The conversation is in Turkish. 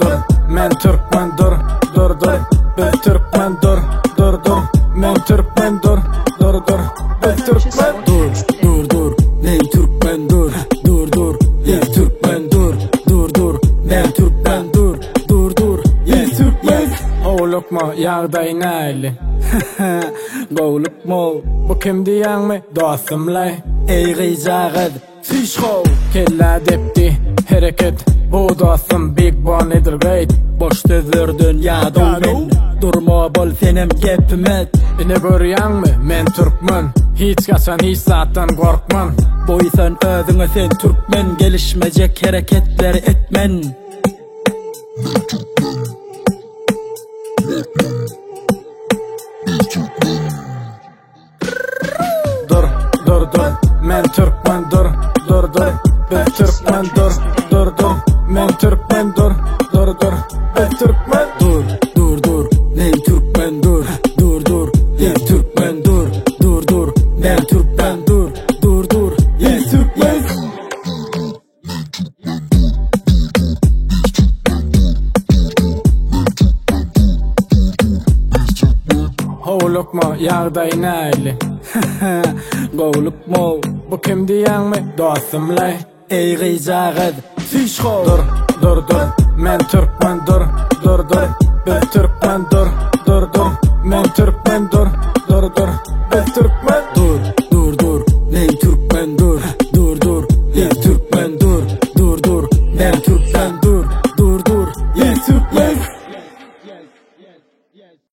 dur, men Türkmen dur, biz Türkmen dur, men Türkmen dur, biz Türkmen Dur, men Türkmen dur, biz Türkmen dur, men Türkmen dur, biz Türkmen. Oğlukma yağday neyli? Goğlukma, Bu kim diyen mi? Dostumlay. ey gıyzağıd, Fişko kella depti hareket. Bu dostum Big Bon Edelgate. boş dövürdün ya dolmen. Durma bol senem gepmet. Beni görüyen mi? Men Türkmen. Hiç kaçan hiç zaten korkman. Boysan özüne sen Türkmen, gelişmeyecek hareketler etmen. Dur, men Türkmen dur, biz Türkmen dur, men Türkmen dur, biz Türkmen. Dur, men Türkmen dur, biz Türkmen dur, men Türkmen dur, Biz Türkmen. Oğlukma yağday neyli? Goğlukma, Bu kim diyen mi? Dostumlay. ey gıyzağıd, Fişko dur, men Türkmen dur, biz Türkmen dur, men Türkmen dur, biz Türkmen.